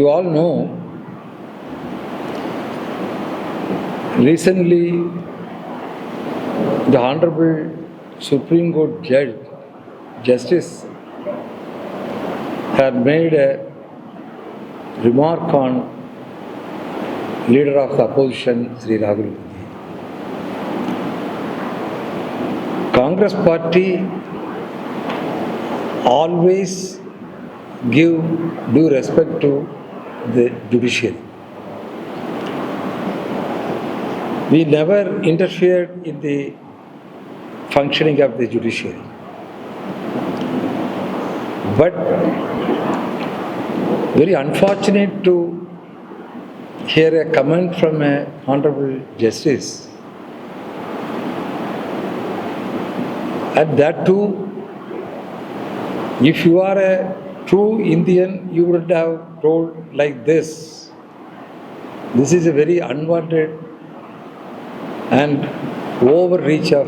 You all know, recently the Honorable Supreme Court Justice had made a remark on leader of the opposition, Sri Rahul Gandhi. Congress party always give due respect to the judiciary. We never interfered in the functioning of the judiciary. But very unfortunate to hear a comment from a Honorable Justice, and that too, if you are a true Indian, you would have told like this. This is a very unwanted and overreach of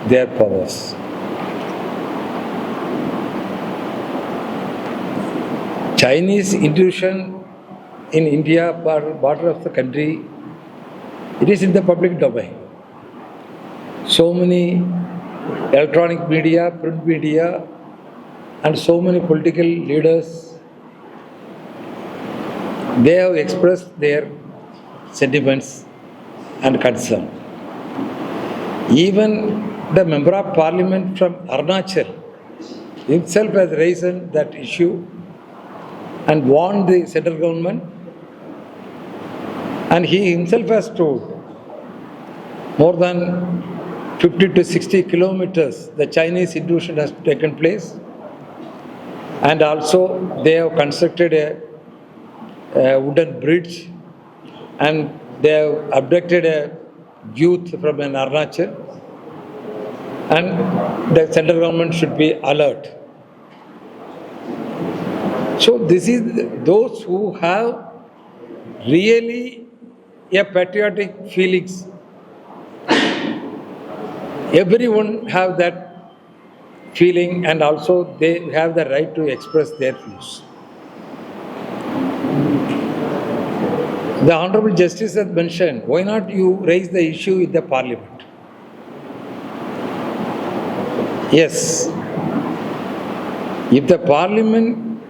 their powers. Chinese intrusion in India, border of the country, it is in the public domain. So many electronic media, print media, and so many political leaders, they have expressed their sentiments and concern. Even the member of parliament from Arunachal himself has raised that issue and warned the central government, and he himself has told more than 50 to 60 kilometers the Chinese intrusion has taken place, and also they have constructed a wooden bridge, and they have abducted a youth from an Arunachal, and the central government should be alert. So this is those who have really a patriotic feelings. Everyone have that feeling, and also they have the right to express their views. The Honorable Justice has mentioned, why not you raise the issue in the Parliament? Yes, if the Parliament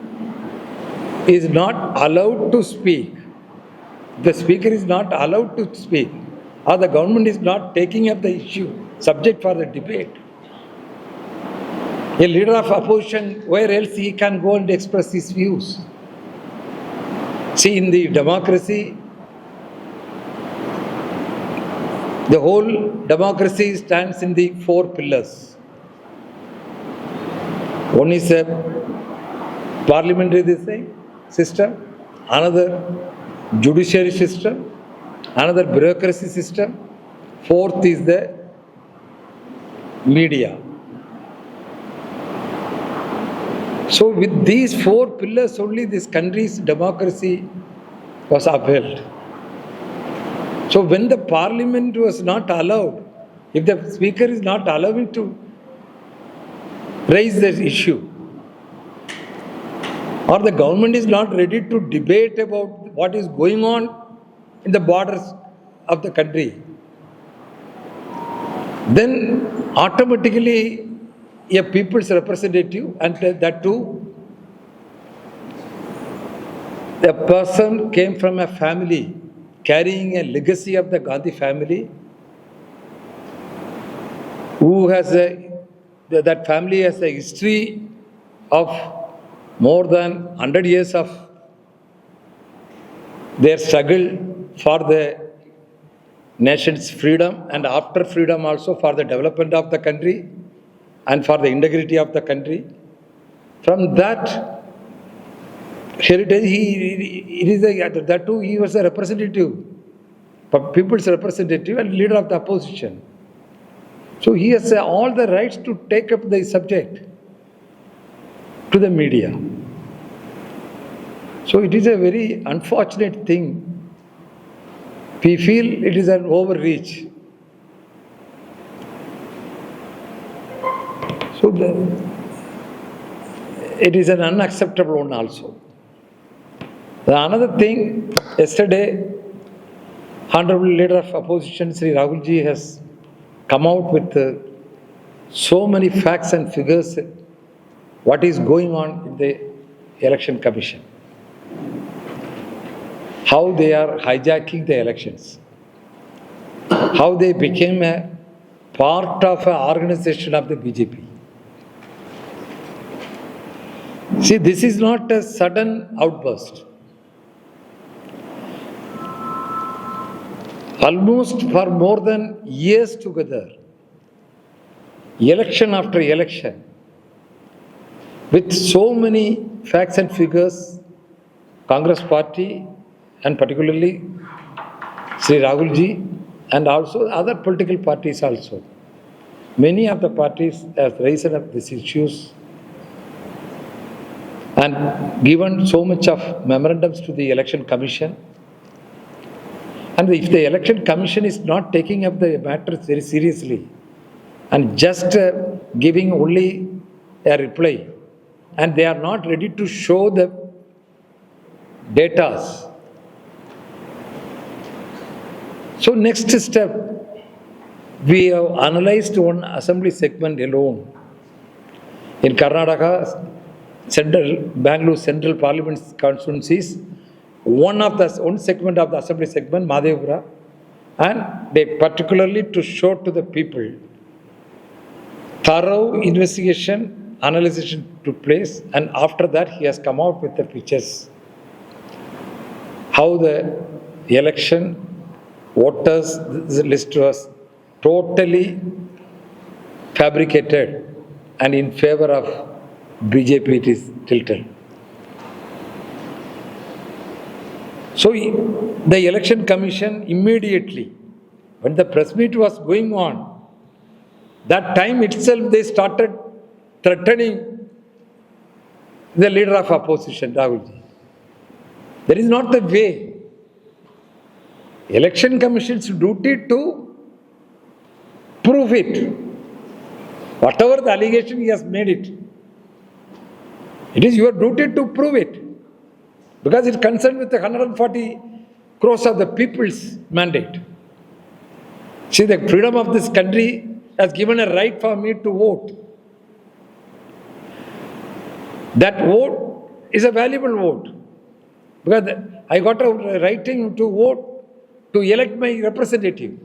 is not allowed to speak, the Speaker is not allowed to speak, or the government is not taking up the issue, subject for the debate, a leader of opposition, where else he can go and express his views? See, in the democracy, the whole democracy stands in the four pillars. One is a parliamentary system, another judiciary system, another bureaucracy system, fourth is the media. So with these four pillars only this country's democracy was upheld. So when the Parliament was not allowed, if the Speaker is not allowing to raise this issue, or the government is not ready to debate about what is going on in the borders of the country, then automatically a people's representative, and that too, the person came from a family carrying a legacy of the Gandhi family, who has that family has a history of more than 100 years of their struggle for the nation's freedom, and after freedom also for the development of the country and for the integrity of the country. From that heritage, that too, he was a representative, people's representative and leader of the opposition. So he has all the rights to take up the subject to the media. So it is a very unfortunate thing. We feel it is an overreach. So it is an unacceptable one also. Another thing, yesterday, Honorable Leader of Opposition, Sri Rahul ji, has come out with so many facts and figures, what is going on in the Election Commission, how they are hijacking the elections, how they became a part of an organization of the BJP. See, this is not a sudden outburst. Almost for more than years together, election after election, with so many facts and figures, Congress party and particularly Sri Rahul ji and also other political parties also. Many of the parties have raised up these issues and given so much of memorandums to the Election Commission. And if the Election Commission is not taking up the matters very seriously and just giving only a reply, and they are not ready to show the data. So next step, we have analyzed one assembly segment alone. In Karnataka, Bangalore Central Parliament constituencies, one segment of the assembly segment, Madhevpura, and they particularly to show to the people, thorough investigation, analysis took place, and after that he has come out with the pictures, how the election voters list was totally fabricated and in favor of BJP it is tilted. So the Election Commission immediately, when the press meet was going on, that time itself they started threatening the leader of opposition, Rahul ji. That is not the way. Election Commission's duty to prove it. Whatever the allegation he has made it, it is your duty to prove it. Because it concerned with the 140 crores of the people's mandate. See, the freedom of this country has given a right for me to vote. That vote is a valuable vote. Because I got a right to vote to elect my representative,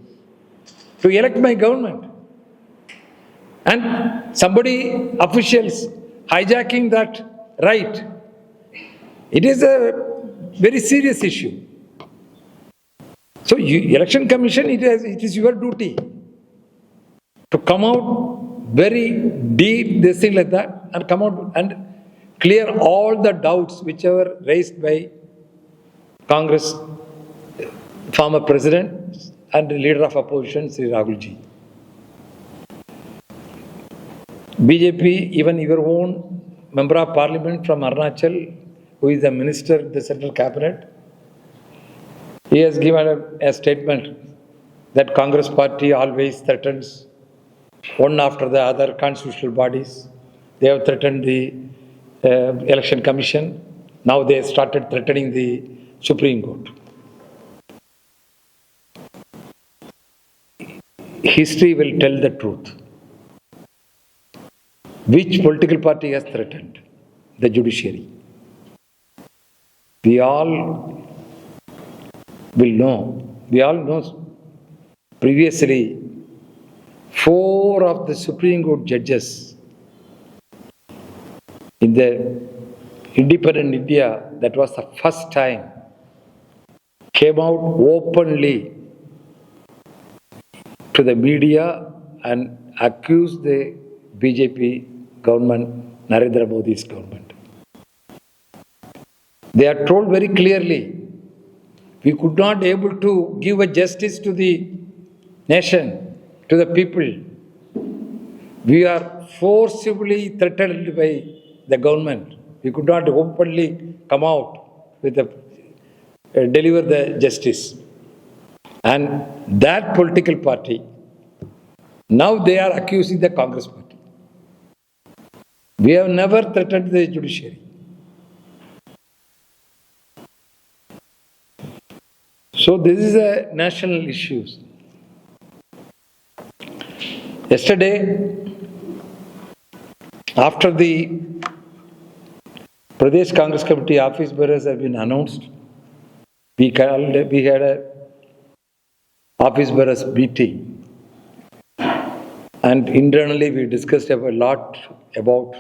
to elect my government. And somebody, officials, hijacking that right. It is a very serious issue. So, Election Commission, it is your duty to come out very deep, this thing like that, and come out and clear all the doubts which were raised by Congress, former President and leader of opposition, Sri Rahul ji. BJP, even your own member of parliament from Arunachal, who is the minister in the central cabinet, he has given a statement that Congress party always threatens one after the other constitutional bodies. They have threatened the Election Commission. Now they have started threatening the Supreme Court. History will tell the truth. Which political party has threatened the judiciary? We all will know. We all know previously 4 of the Supreme Court judges in the independent India, that was the first time, came out openly to the media and accused the BJP government, Narendra Modi's government. They are told very clearly, we could not able to give a justice to the nation, to the people. We are forcibly threatened by the government. We could not openly come out with deliver the justice. And that political party, now they are accusing the Congress party. We have never threatened the judiciary. So this is a national issue. Yesterday, after the Pradesh Congress Committee office bearers have been announced, we had a office bearers meeting, and internally we discussed a lot about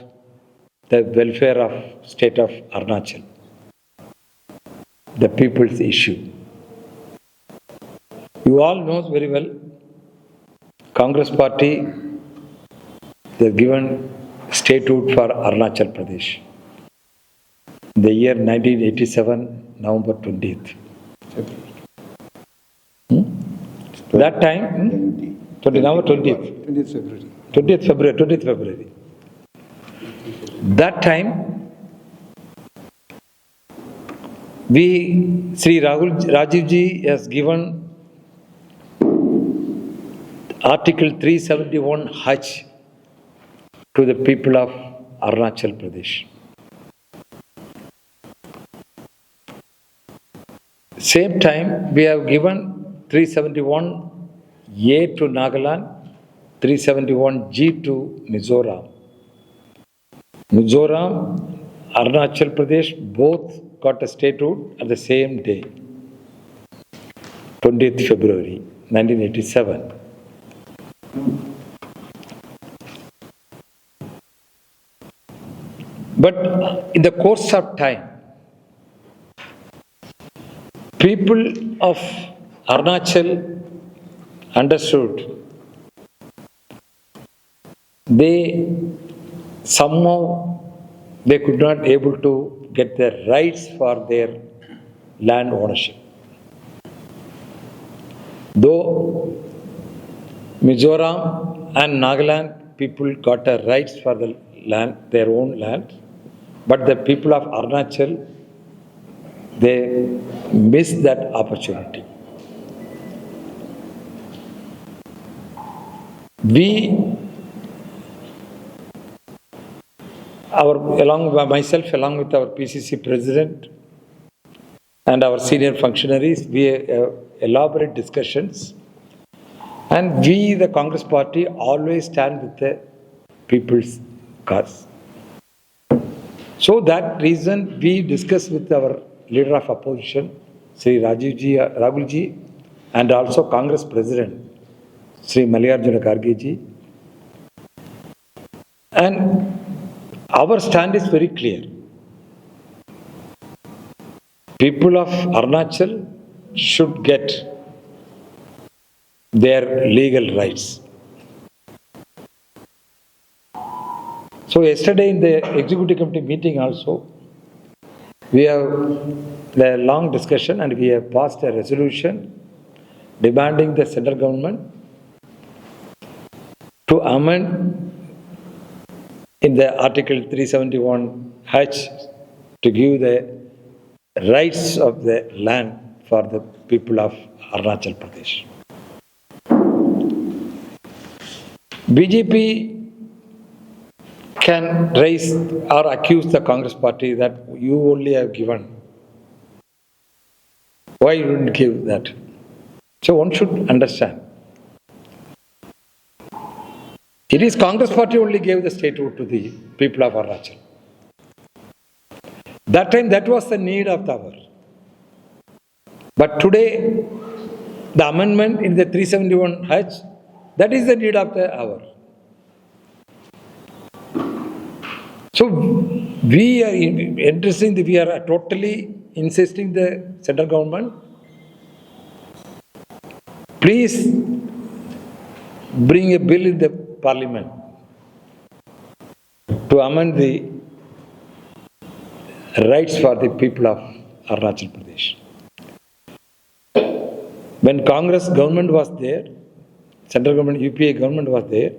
the welfare of state of Arunachal, the people's issue. You all know very well, Congress party, they have given statehood for Arunachal Pradesh. The year 1987, November 20th. That time, November 20th. 20th February. That time, Sri Rajiv ji has given Article 371 Hajj to the people of Arunachal Pradesh. Same time, we have given 371A to Nagaland, 371G to Mizoram. Mizoram, Arunachal Pradesh, both got a statehood at the same day, 20th February 1987. But in the course of time, people of Arunachal understood somehow they could not able to get their rights for their land ownership. Though Mizoram and Nagaland people got a rights for the land, their own land, but the people of Arunachal, they missed that opportunity. Along with our PCC president and our senior functionaries, we elaborate discussions, and we, the Congress party, always stand with the people's cause. So that reason, we discussed with our leader of opposition, Sri Rahul ji, and also Congress President, Sri Mallikarjuna Kharge ji. And our stand is very clear. People of Arunachal should get their legal rights. So yesterday in the Executive Committee meeting also, we have a long discussion and we have passed a resolution demanding the central government to amend in the Article 371 H to give the rights of the land for the people of Arunachal Pradesh. BJP can raise or accuse the Congress party that you only have given. Why you didn't give that? So one should understand. It is Congress party only gave the statehood to the people of Arunachal. That time that was the need of the hour. But today, the amendment in the 371 H, that is the need of the hour. So we are totally insisting the central government, please bring a bill in the parliament to amend the rights for the people of Arunachal Pradesh. When Congress government was there, central government, UPA government was there,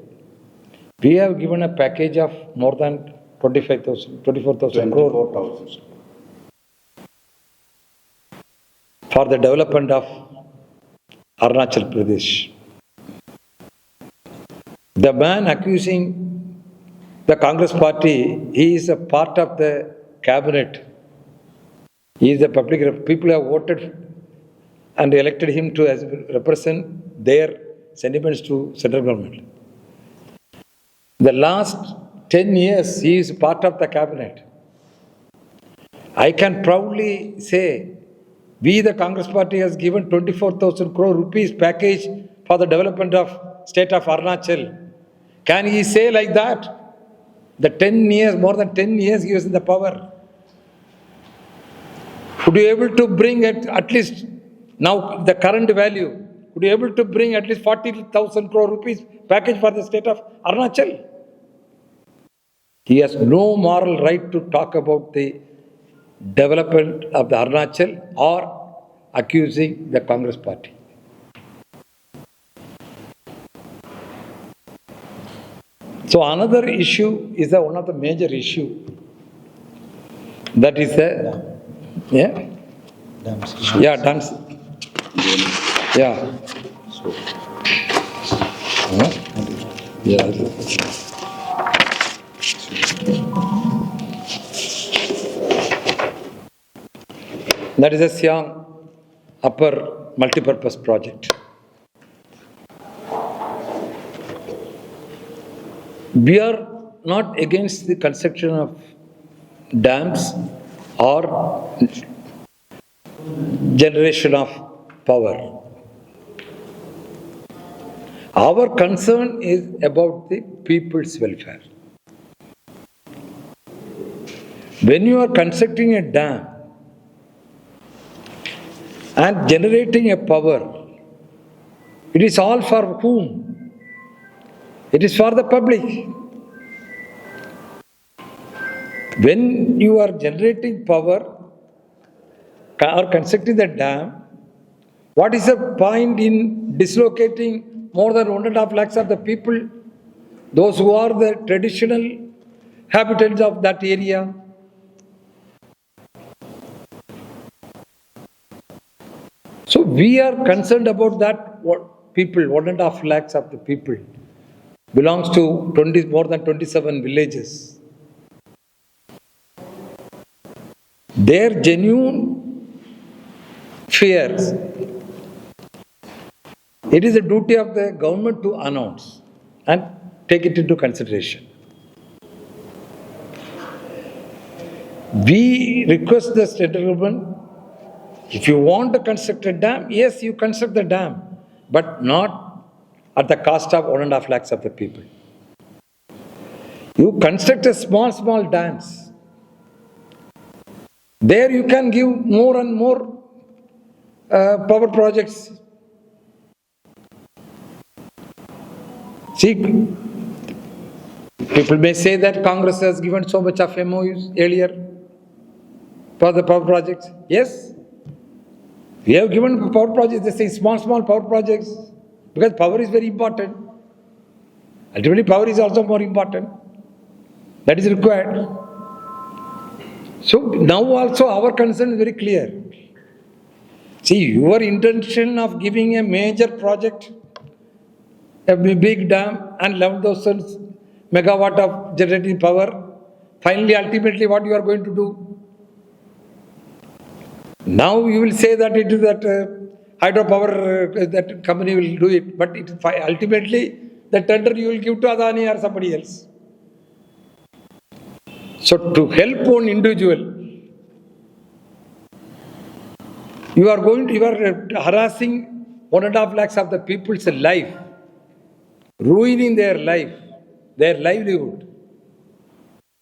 we have given a package of more than 24,000 crore for the development of Arunachal Pradesh. The man accusing the Congress party, he is a part of the cabinet. He is the public, people have voted and elected him to represent their sentiments to central government. The last 10 years, he is part of the cabinet. I can proudly say, we, the Congress party, has given 24,000 crore rupees package for the development of state of Arunachal. Can he say like that? The 10 years, more than 10 years he was in the power. Could you able to bring at least, now the current value, could you able to bring at least 40,000 crore rupees package for the state of Arunachal? He has no moral right to talk about the development of the Arunachal or accusing the Congress party. So another issue is one of the major issue. That is the dams. That is a Siang upper multipurpose project. We are not against the construction of dams or generation of power. Our concern is about the people's welfare. When you are constructing a dam and generating a power, it is all for whom? It is for the public. When you are generating power or constructing the dam, what is the point in dislocating more than 1.5 lakhs of the people, those who are the traditional habitants of that area? So we are concerned about that people, 1.5 lakhs of the people belongs to more than 27 villages. Their genuine fears, it is a duty of the government to announce and take it into consideration. We request the state government, if you want to construct a dam, yes, you construct the dam, but not at the cost of 1.5 lakhs of the people. You construct a small dams. There you can give more and more power projects. See, people may say that Congress has given so much of MOUs earlier for the power projects. Yes, we have given power projects, they say small power projects, because power is very important. Ultimately, power is also more important. That is required. So now also our concern is very clear. See, your intention of giving a major project, a big dam and 11,000 megawatt of generating power, finally, ultimately, what you are going to do? Now you will say that it is that hydropower, that company will do it, but ultimately the tender you will give to Adani or somebody else. So to help one individual, you are harassing 1.5 lakhs of the people's life, ruining their life, their livelihood.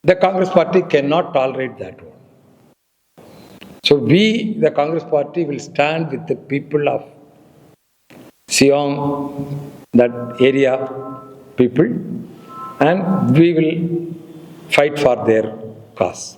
The Congress party cannot tolerate that one. So we, the Congress party, will stand with the people of Siang, that area people, and we will fight for their cause.